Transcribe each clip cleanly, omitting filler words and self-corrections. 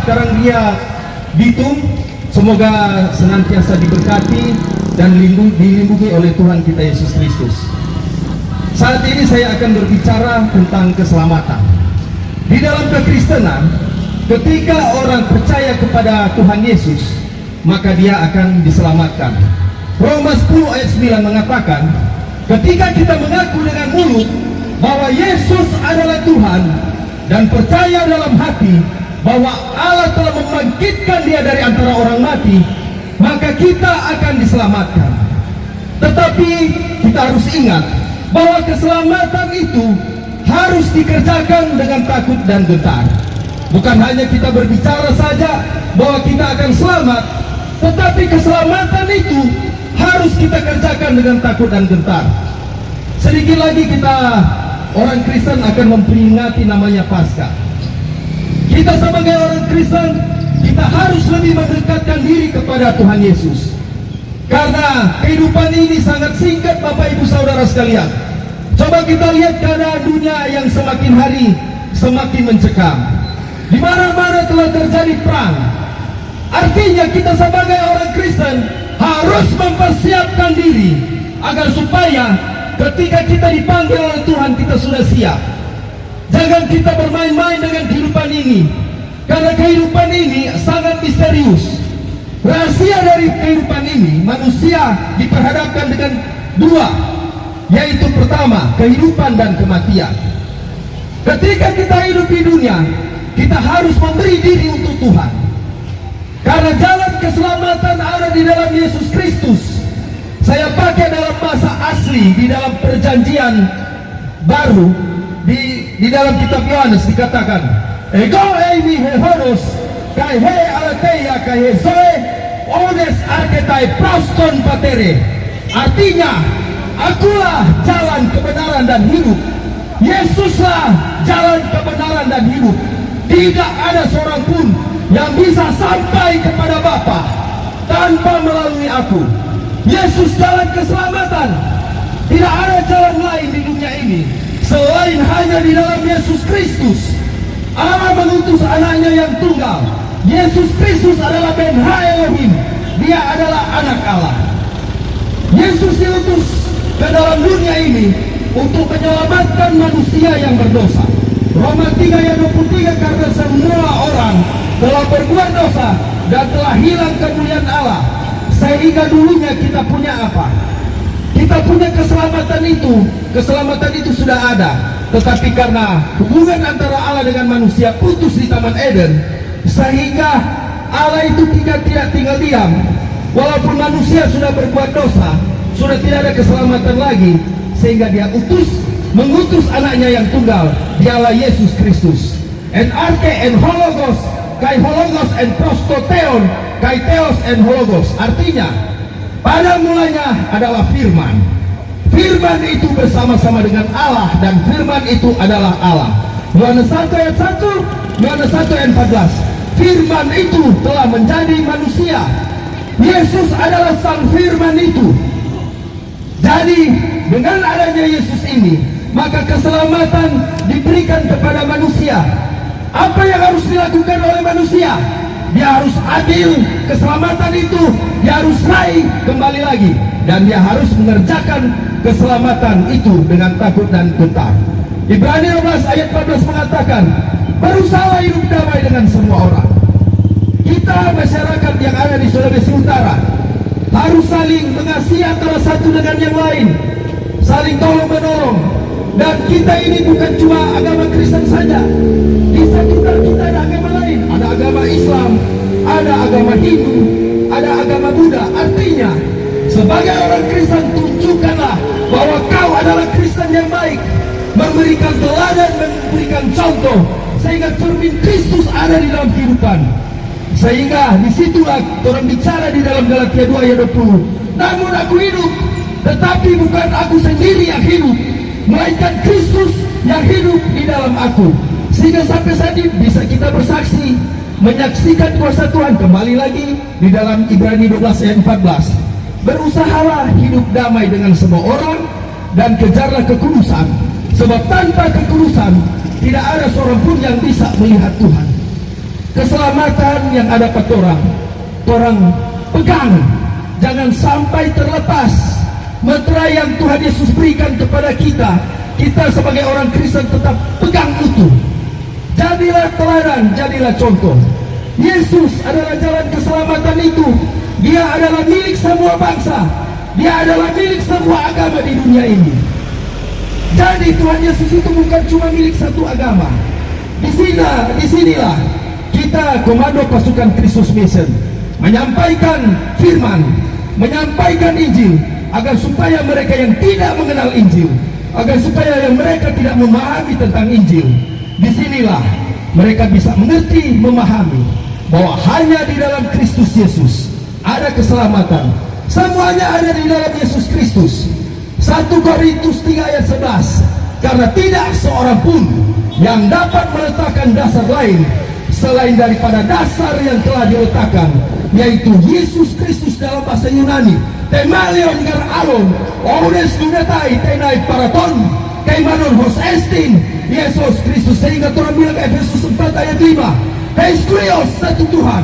Karanggia Bitung, semoga senantiasa diberkati dan dilindungi oleh Tuhan kita Yesus Kristus. Saat ini saya akan berbicara tentang keselamatan. Di dalam kekristenan, ketika orang percaya kepada Tuhan Yesus, maka dia akan diselamatkan. Roma 10 ayat 9 mengatakan, ketika kita mengaku dengan mulut bahwa Yesus adalah Tuhan dan percaya dalam hati bahwa Allah telah membangkitkan dia dari antara orang mati, maka kita akan diselamatkan. Tetapi kita harus ingat bahwa keselamatan itu harus dikerjakan dengan takut dan gentar. Bukan hanya kita berbicara saja bahwa kita akan selamat, tetapi keselamatan itu harus kita kerjakan dengan takut dan gentar. Sedikit lagi kita orang Kristen akan memperingati namanya Paskah. Kita sebagai orang Kristen, kita harus lebih mendekatkan diri kepada Tuhan Yesus. Karena kehidupan ini sangat singkat, Bapak Ibu Saudara sekalian. Coba kita lihat keadaan dunia yang semakin hari semakin mencekam. Di mana-mana telah terjadi perang. Artinya kita sebagai orang Kristen harus mempersiapkan diri agar supaya ketika kita dipanggil oleh Tuhan, kita sudah siap. Jangan kita bermain-main dengan kehidupan ini, karena kehidupan ini sangat misterius. Rahasia dari kehidupan ini, manusia diperhadapkan dengan dua, yaitu pertama, kehidupan dan kematian. Ketika kita hidup di dunia, kita harus memberi diri untuk Tuhan, karena jalan keselamatan ada di dalam Yesus Kristus. Saya pakai dalam bahasa asli di dalam perjanjian baru. Di dalam kitab Yohanes dikatakan, ego eimi hehoros kai he alateia kai he zoe ones arketai proston patere. Artinya, akulah jalan kebenaran dan hidup. Yesuslah jalan kebenaran dan hidup. Tidak ada seorang pun yang bisa sampai kepada Bapa tanpa melalui aku. Yesus jalan keselamatan. Tidak ada jalan lain di dunia ini selain hanya di dalam Yesus Kristus. Allah mengutus anaknya yang tunggal. Yesus Kristus adalah Ben Ha Elohim. Dia adalah anak Allah. Yesus diutus ke dalam dunia ini untuk menyelamatkan manusia yang berdosa. Roma 3 ayat 23, karena semua orang telah berbuat dosa dan telah hilang kemuliaan Allah, sehingga dulunya kita punya apa? Kita punya keselamatan itu sudah ada, tetapi karena hubungan antara Allah dengan manusia putus di Taman Eden, sehingga Allah itu tidak tinggal diam. Walaupun manusia sudah berbuat dosa, sudah tidak ada keselamatan lagi, sehingga dia mengutus anaknya yang tunggal, dialah Yesus Kristus. En arche en hologos, kai hologos en prostoteon, kai theos en hologos. Artinya, pada mulanya adalah firman. Firman itu bersama-sama dengan Allah, dan firman itu adalah Allah. Yohanes 1 ayat 1, Yohanes 1 ayat 14. Firman itu telah menjadi manusia. Yesus adalah sang firman itu. Jadi dengan adanya Yesus ini, maka keselamatan diberikan kepada manusia. Apa yang harus dilakukan oleh manusia? Dia harus adil, keselamatan itu dia harus raih kembali lagi, dan dia harus mengerjakan keselamatan itu dengan takut dan gentar. Ibrani 12 ayat 14 mengatakan, berusaha hidup damai dengan semua orang. Kita masyarakat yang ada di Sulawesi Utara harus saling mengasihi antara satu dengan yang lain, saling tolong menolong. Dan kita ini bukan cuma agama Kristen saja. Di sekitar kita ada agama lain. Ada agama Islam, ada agama Hindu, ada agama Buddha. Artinya, sebagai orang Kristen, tunjukkanlah bahwa kau adalah Kristen yang baik, memberikan teladan, memberikan contoh, sehingga cermin Kristus ada di dalam kehidupan. Sehingga disitulah orang bicara di dalam Galatia 2 ayat 20. Namun aku hidup, tetapi bukan aku sendiri yang hidup, melainkan Kristus yang hidup di dalam aku. Sehingga sampai saat ini bisa kita bersaksi, menyaksikan kuasa Tuhan. Kembali lagi di dalam Ibrani 12 ayat 14. Berusahalah hidup damai dengan semua orang dan kejarlah kekudusan, sebab tanpa kekudusan tidak ada seorang pun yang bisa melihat Tuhan. Keselamatan yang ada pada orang pegang, jangan sampai terlepas. Meterai yang Tuhan Yesus berikan kepada kita, kita sebagai orang Kristen tetap pegang itu. Jadilah teladan, jadilah contoh. Yesus adalah jalan keselamatan itu. Dia adalah milik semua bangsa. Dia adalah milik semua agama di dunia ini. Jadi Tuhan Yesus itu bukan cuma milik satu agama. Disinilah kita komando pasukan Kristus Mission menyampaikan firman, menyampaikan Injil, agar supaya mereka yang tidak mengenal Injil, agar supaya yang mereka tidak memahami tentang Injil, disinilah mereka bisa mengerti, memahami bahwa hanya di dalam Kristus Yesus ada keselamatan. Semuanya ada di dalam Yesus Kristus. 1 Korintus 3 ayat 11. Karena tidak seorang pun yang dapat meletakkan dasar lain selain daripada dasar yang telah diletakkan, yaitu Yesus Kristus. Dalam bahasa Yunani, Temalion gar alon, odes dunatai tenai paraton, kaimanon hos estin, Yesus Kristus. Sehingga Tuhan bilang Efesus 4 ayat 5, Heskrios satu Tuhan,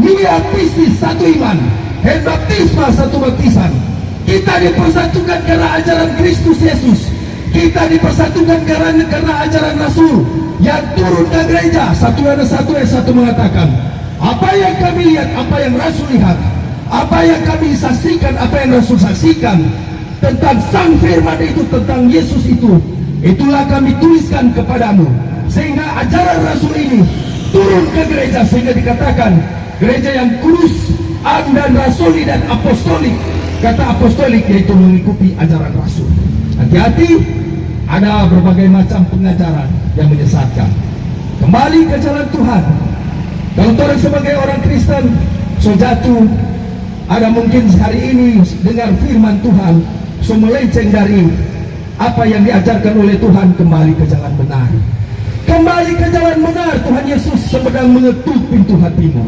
Nia Pistis satu iman, dan baptisma satu baptisan. Kita dipersatukan karena ajaran Kristus Yesus. Kita dipersatukan karena ajaran Rasul yang turun ke gereja. 1 Yohanes 1 ayat 1 mengatakan, apa yang kami lihat, apa yang Rasul lihat, apa yang kami saksikan, apa yang Rasul saksikan tentang Sang Firman itu, tentang Yesus itu, itulah kami tuliskan kepadamu. Sehingga ajaran Rasul ini turun ke gereja, sehingga dikatakan gereja yang kudus, am dan rasuli dan apostolik. Kata apostolik yaitu mengikuti ajaran Rasul. Hati-hati, ada berbagai macam pengajaran yang menyesatkan. Kembali ke jalan Tuhan. Kalau orang sebagai orang Kristen so jatuh, ada mungkin hari ini dengar firman Tuhan so melenceng dari apa yang diajarkan oleh Tuhan. Kembali ke jalan benar. Kembali ke jalan benar. Tuhan Yesus sedang mengetuk pintu hatimu.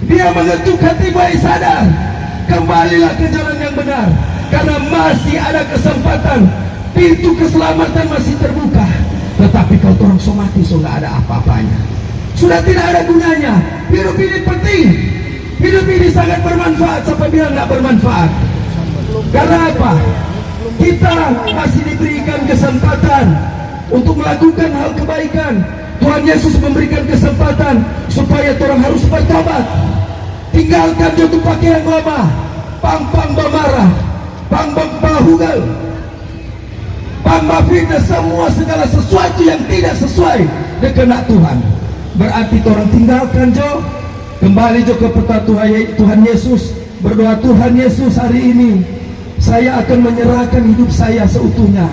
Dia mengetuk hatimu, sadar. Kembalilah ke jalan yang benar, karena masih ada kesempatan. Pintu keselamatan masih terbuka. Tetapi kalau orang so mati, so nggak ada apa-apanya, sudah tidak ada gunanya. Hidup ini penting, hidup ini sangat bermanfaat. Siapa bilang nggak bermanfaat? Karena apa? Kita masih diberikan kesempatan untuk melakukan hal kebaikan. Tuhan Yesus memberikan kesempatan supaya orang harus bertobat. Tinggalkan jatuh pakaian lama, pang-pang bamarah, pang-pang bahugal, pang-mafitnah, semua segala sesuatu yang tidak sesuai dengan Tuhan. Berarti orang tinggalkan jo, kembali jo ke peta Tuhan Yesus. Berdoa, Tuhan Yesus, hari ini saya akan menyerahkan hidup saya seutuhnya.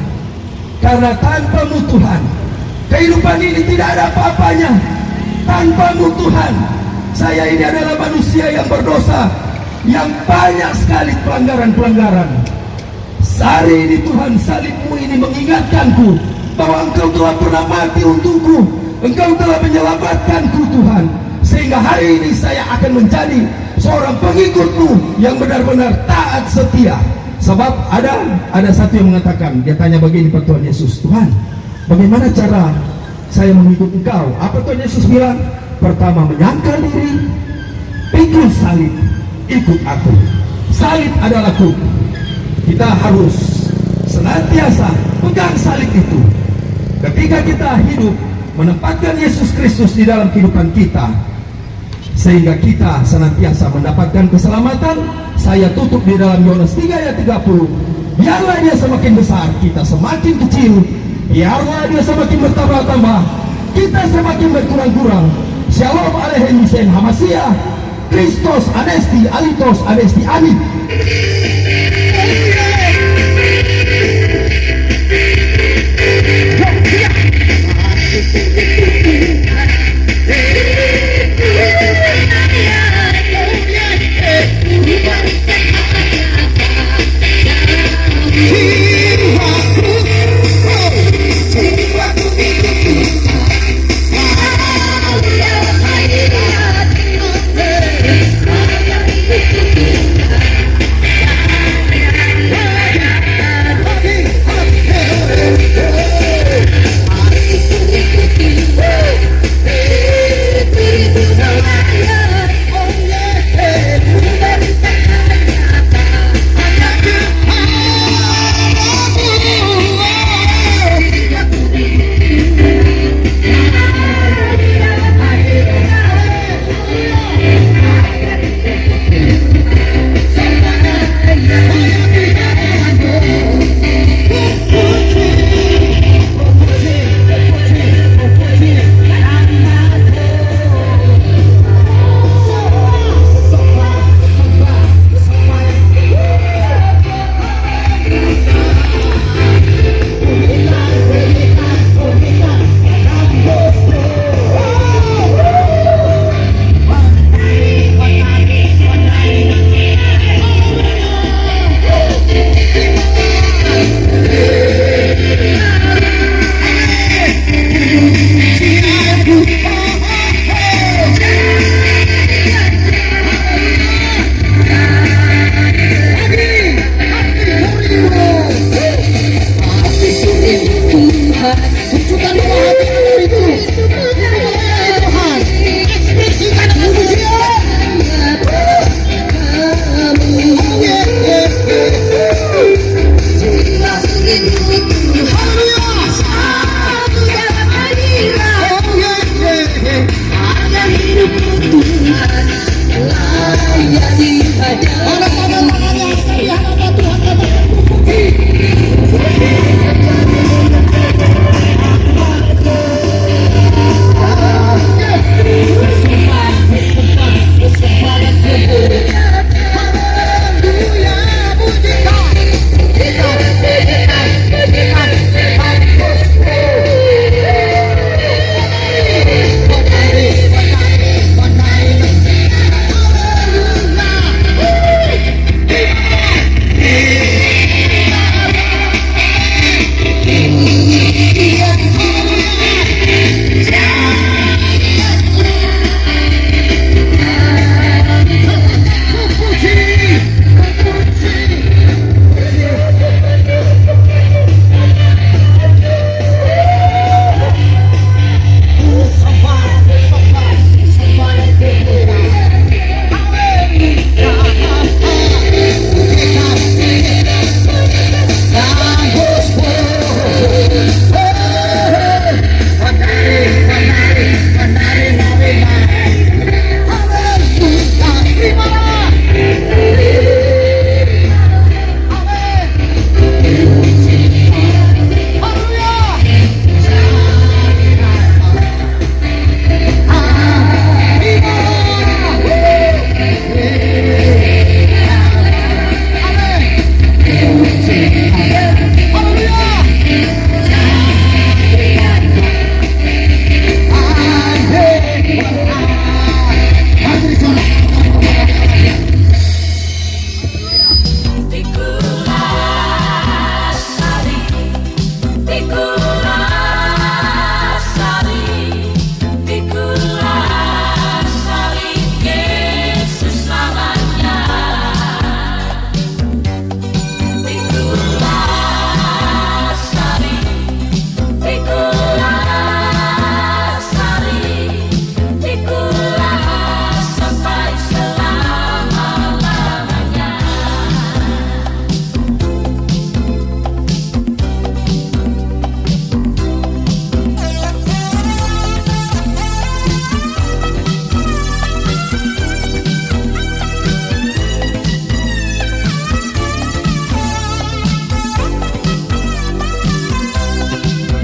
Karena tanpamu Tuhan, kehidupan ini tidak ada apa-apanya. Tanpamu Tuhan, saya ini adalah manusia yang berdosa, yang banyak sekali pelanggaran-pelanggaran. Hari ini Tuhan, salibmu ini mengingatkanku bahwa Engkau telah pernah mati untukku. Engkau telah menyelamatkanku Tuhan. Sehingga hari ini saya akan menjadi seorang pengikutmu yang benar-benar taat setia. Sebab ada satu yang mengatakan, dia tanya begini pada Tuhan Yesus, Tuhan, bagaimana cara saya mengikut Engkau? Apa Tuhan Yesus bilang? Pertama, menyangkal diri, pikul salib, ikut aku. Salib adalah ku. Kita harus senantiasa pegang salib itu. Ketika kita hidup, menempatkan Yesus Kristus di dalam kehidupan kita, sehingga kita senantiasa mendapatkan keselamatan. Saya tutup di dalam Yohanes 3 ayat 30. Biarlah dia semakin besar, kita semakin kecil, biarlah dia semakin bertambah-tambah, kita semakin berkurang-kurang. Shalom Aleichem Yisrael Hamasiah, Kristus Anesti, Alitos Anesti, Amin. Go, yeah.